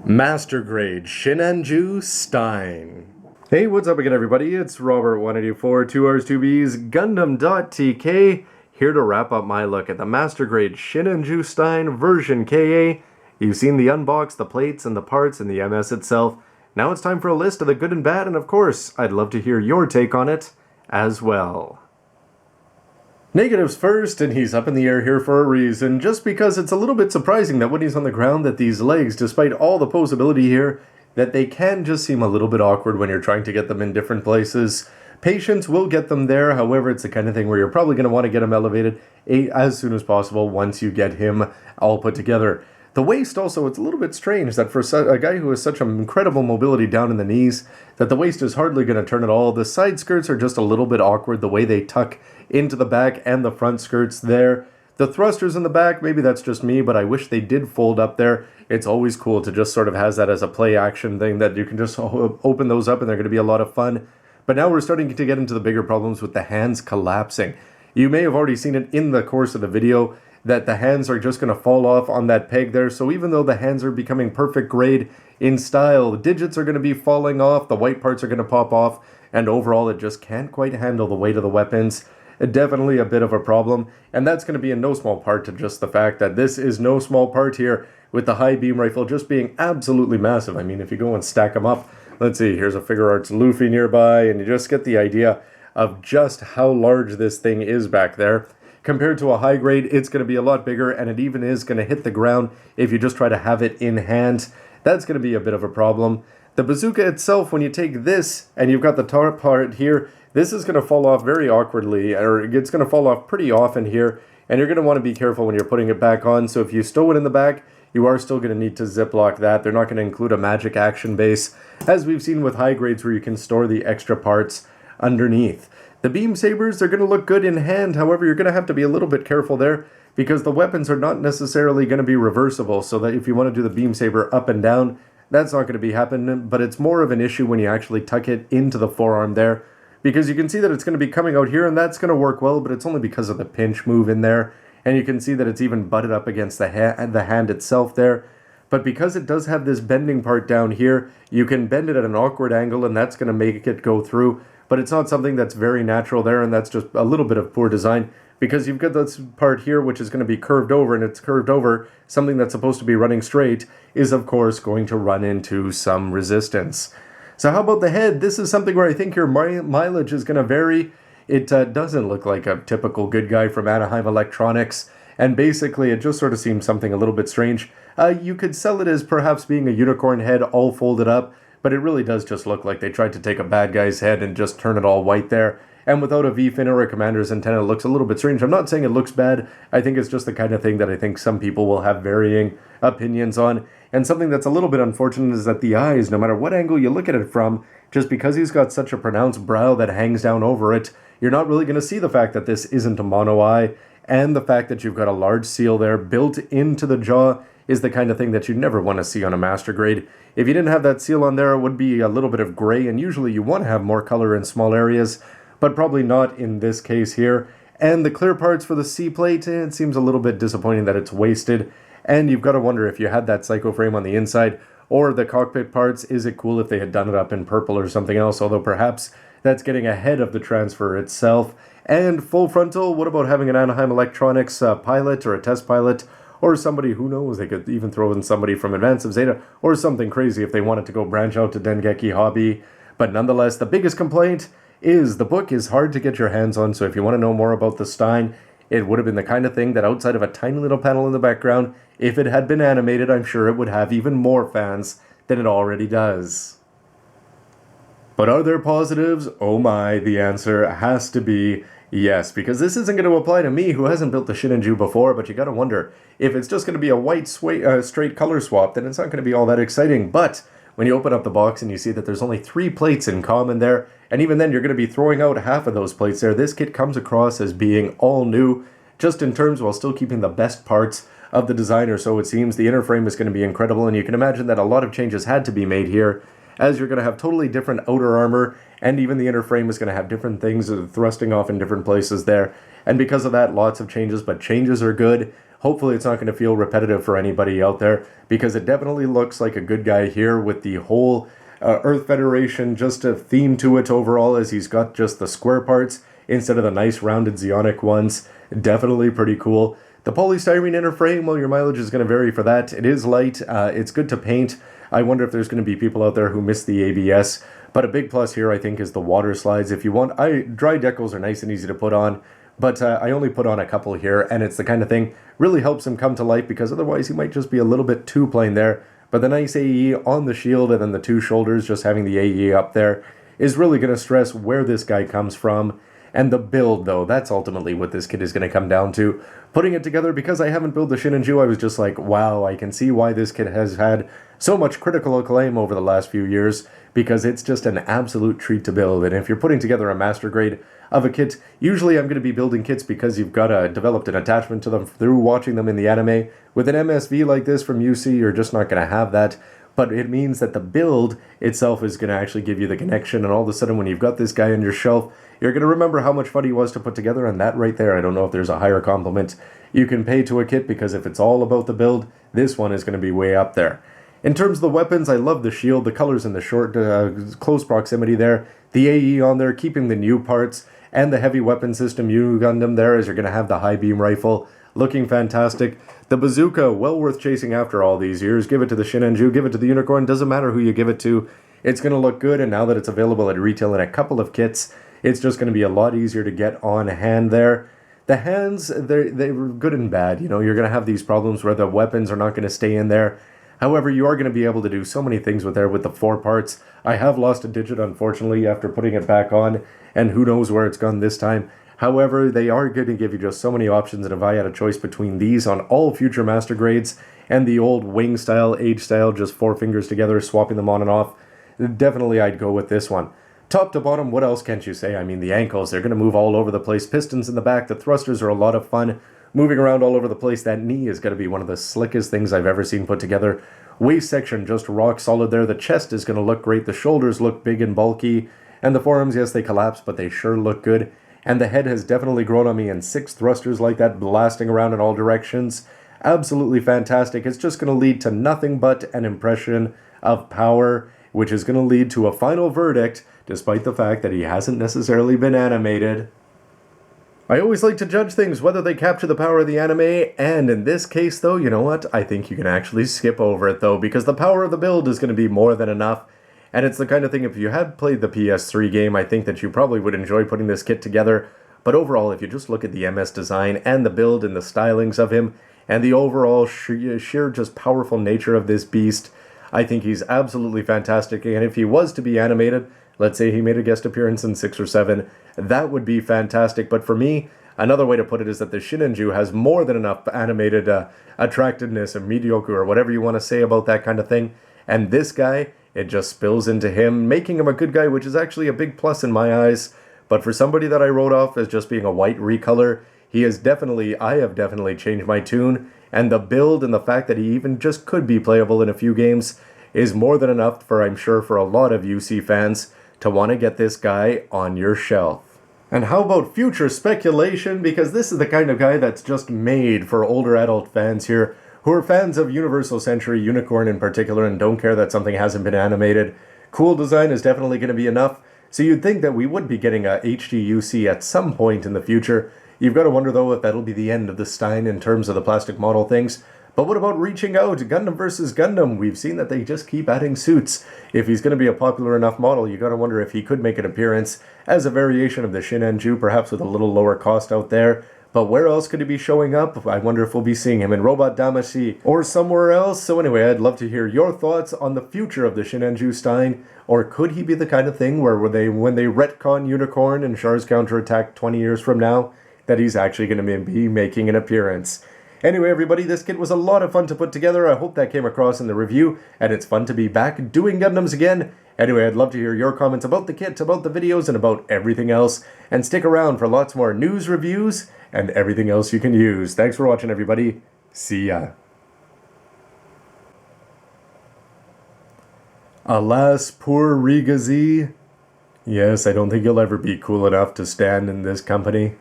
Master Grade Sinanju Stein. Hey, what's up again, everybody? It's Robert184, 2Rs, 2Bs, gundam.tk, here to wrap up my look at the Master Grade Sinanju Stein version KA. You've seen the unbox, the plates, and the parts, and the MS itself. Now it's time for a list of the good and bad, and of course, I'd love to hear your take on it as well. Negatives first, and he's up in the air here for a reason, just because it's a little bit surprising that when he's on the ground that these legs, despite all the posability here, that they can just seem a little bit awkward when you're trying to get them in different places. Patience will get them there, however, it's the kind of thing where you're probably going to want to get him elevated as soon as possible once you get him all put together. The waist also, it's a little bit strange that for a guy who has such an incredible mobility down in the knees, that the waist is hardly going to turn at all. The side skirts are just a little bit awkward, the way they tuck into the back and the front skirts there. The thrusters in the back, maybe that's just me, but I wish they did fold up there. It's always cool to just sort of have that as a play action thing that you can just open those up and they're going to be a lot of fun. But now we're starting to get into the bigger problems with the hands collapsing. You may have already seen it in the course of the video that the hands are just going to fall off on that peg there. So even though the hands are becoming perfect grade in style, the digits are going to be falling off, the white parts are going to pop off, and overall it just can't quite handle the weight of the weapons. Definitely a bit of a problem, and that's going to be in no small part to just the fact that this is no small part here with the high beam rifle just being absolutely massive. I mean, if you go and stack them up, let's see, here's a Figure Arts Luffy nearby, and you just get the idea of just how large this thing is back there. Compared to a high grade, it's going to be a lot bigger, and it even is going to hit the ground if you just try to have it in hand. That's going to be a bit of a problem. The bazooka itself, when you take this and you've got the top part here, this is going to fall off very awkwardly, or it's going to fall off pretty often here, and you're going to want to be careful when you're putting it back on. So if you stow it in the back, you are still going to need to ziplock that. They're not going to include a magic action base, as we've seen with high grades where you can store the extra parts underneath. The beam sabers, they're going to look good in hand, however, you're going to have to be a little bit careful there, because the weapons are not necessarily going to be reversible, so that if you want to do the beam saber up and down, that's not going to be happening, but it's more of an issue when you actually tuck it into the forearm there, because you can see that it's going to be coming out here, and that's going to work well, but it's only because of the pinch move in there, and you can see that it's even butted up against the hand itself there. But because it does have this bending part down here, you can bend it at an awkward angle, and that's going to make it go through, but it's not something that's very natural there, and that's just a little bit of poor design, because you've got this part here which is going to be curved over, and it's curved over. Something that's supposed to be running straight is, of course, going to run into some resistance. So how about the head? This is something where I think your mileage is going to vary. It doesn't look like a typical good guy from Anaheim Electronics, and basically it just sort of seems something a little bit strange. You could sell it as perhaps being a unicorn head all folded up, but it really does just look like they tried to take a bad guy's head and just turn it all white there. And without a V-fin or a commander's antenna, it looks a little bit strange. I'm not saying it looks bad. I think it's just the kind of thing that I think some people will have varying opinions on. And something that's a little bit unfortunate is that the eyes, no matter what angle you look at it from, just because he's got such a pronounced brow that hangs down over it, you're not really going to see the fact that this isn't a mono eye. And the fact that you've got a large seal there built into the jaw is the kind of thing that you never want to see on a master grade. If you didn't have that seal on there, it would be a little bit of gray, and usually you want to have more color in small areas, but probably not in this case here. And the clear parts for the C plate, it seems a little bit disappointing that it's wasted, and you've got to wonder if you had that psycho frame on the inside, or the cockpit parts, is it cool if they had done it up in purple or something else, although perhaps that's getting ahead of the transfer itself. And full frontal, what about having an Anaheim Electronics pilot or a test pilot, or somebody, who knows, they could even throw in somebody from Advance of Zeta, or something crazy if they wanted to go branch out to Dengeki Hobby. But nonetheless, the biggest complaint is the book is hard to get your hands on, so if you want to know more about the Stein, it would have been the kind of thing that outside of a tiny little panel in the background, if it had been animated, I'm sure it would have even more fans than it already does. But are there positives? Oh my, the answer has to be yes, because this isn't going to apply to me who hasn't built the Sinanju before, but you got to wonder, if it's just going to be a white straight color swap, then it's not going to be all that exciting. But when you open up the box and you see that there's only 3 plates in common there, and even then you're going to be throwing out half of those plates there, this kit comes across as being all new, just in terms while still keeping the best parts of the designer. So it seems the inner frame is going to be incredible, and you can imagine that a lot of changes had to be made here, as you're going to have totally different outer armor, and even the inner frame is going to have different things thrusting off in different places there. And because of that, lots of changes, but changes are good. Hopefully it's not going to feel repetitive for anybody out there, because it definitely looks like a good guy here with the whole Earth Federation, just a theme to it overall, as he's got just the square parts instead of the nice rounded Zionic ones. Definitely pretty cool. The polystyrene inner frame, well, your mileage is going to vary for that. It is light. It's good to paint. I wonder if there's going to be people out there who miss the ABS. But a big plus here, I think, is the water slides. If you want, dry decals are nice and easy to put on. But I only put on a couple here, and it's the kind of thing really helps him come to life, because otherwise he might just be a little bit too plain there. But the nice AE on the shield and then the two shoulders, just having the AE up there, is really going to stress where this guy comes from. And the build, though, that's ultimately what this kit is going to come down to. Putting it together, because I haven't built the Sinanju, I was just like, wow, I can see why this kit has had so much critical acclaim over the last few years, because it's just an absolute treat to build. And if you're putting together a master grade of a kit, usually I'm going to be building kits because you've got developed an attachment to them through watching them in the anime. With an MSV like this from UC, you're just not going to have that. But it means that the build itself is going to actually give you the connection, and all of a sudden when you've got this guy on your shelf, you're going to remember how much fun he was to put together, and that right there, I don't know if there's a higher compliment you can pay to a kit, because if it's all about the build, this one is going to be way up there. In terms of the weapons, I love the shield, the colors in the short, close proximity there, the AE on there, keeping the new parts, and the heavy weapon system U Gundam there, as you're going to have the high beam rifle, looking fantastic. The bazooka, well worth chasing after all these years. Give it to the Sinanju, give it to the Unicorn, doesn't matter who you give it to, it's going to look good, and now that it's available at retail in a couple of kits, it's just going to be a lot easier to get on hand there. The hands, they're good and bad. You know, you're going to have these problems where the weapons are not going to stay in there. However, you are going to be able to do so many things with the 4 parts. I have lost a digit, unfortunately, after putting it back on, and who knows where it's gone this time. However, they are going to give you just so many options, and if I had a choice between these on all future master grades and the old wing style, age style, just 4 fingers together, swapping them on and off, definitely I'd go with this one. Top to bottom, what else can't you say? I mean, the ankles, they're going to move all over the place. Pistons in the back, the thrusters are a lot of fun. Moving around all over the place, that knee is going to be one of the slickest things I've ever seen put together. Waist section, just rock solid there. The chest is going to look great. The shoulders look big and bulky. And the forearms, yes, they collapse, but they sure look good. And the head has definitely grown on me, and 6 thrusters like that blasting around in all directions. Absolutely fantastic. It's just going to lead to nothing but an impression of power, which is going to lead to a final verdict, despite the fact that he hasn't necessarily been animated. I always like to judge things whether they capture the power of the anime, and in this case though, you know what? I think you can actually skip over it though, because the power of the build is going to be more than enough. And it's the kind of thing, if you had played the PS3 game, I think that you probably would enjoy putting this kit together. But overall, if you just look at the MS design and the build and the stylings of him, and the overall sheer just powerful nature of this beast, I think he's absolutely fantastic. And if he was to be animated, let's say he made a guest appearance in 6 or 7, that would be fantastic. But for me, another way to put it is that the Sinanju has more than enough animated attractiveness or mediocre or whatever you want to say about that kind of thing. And this guy, it just spills into him, making him a good guy, which is actually a big plus in my eyes. But for somebody that I wrote off as just being a white recolor, I have definitely changed my tune. And the build and the fact that he even just could be playable in a few games is more than enough for, I'm sure, for a lot of UC fans to want to get this guy on your shelf. And how about future speculation? Because this is the kind of guy that's just made for older adult fans here, who are fans of Universal Century, Unicorn in particular, and don't care that something hasn't been animated. Cool design is definitely going to be enough, so you'd think that we would be getting a HD UC at some point in the future. You've got to wonder, though, if that'll be the end of the Stein in terms of the plastic model things. But what about reaching out? Gundam versus Gundam. We've seen that they just keep adding suits. If he's going to be a popular enough model, you got to wonder if he could make an appearance as a variation of the Sinanju, perhaps with a little lower cost out there. But where else could he be showing up? I wonder if we'll be seeing him in Robot Damacy or somewhere else. So anyway, I'd love to hear your thoughts on the future of the Sinanju Stein. Or could he be the kind of thing where when they retcon Unicorn and Char's counterattack 20 years from now, that he's actually going to be making an appearance? Anyway, everybody, this kit was a lot of fun to put together. I hope that came across in the review, and it's fun to be back doing Gundams again. Anyway, I'd love to hear your comments about the kit, about the videos, and about everything else. And stick around for lots more news, reviews, and everything else you can use. Thanks for watching, everybody. See ya. Alas, poor Rigazi. Yes, I don't think you'll ever be cool enough to stand in this company.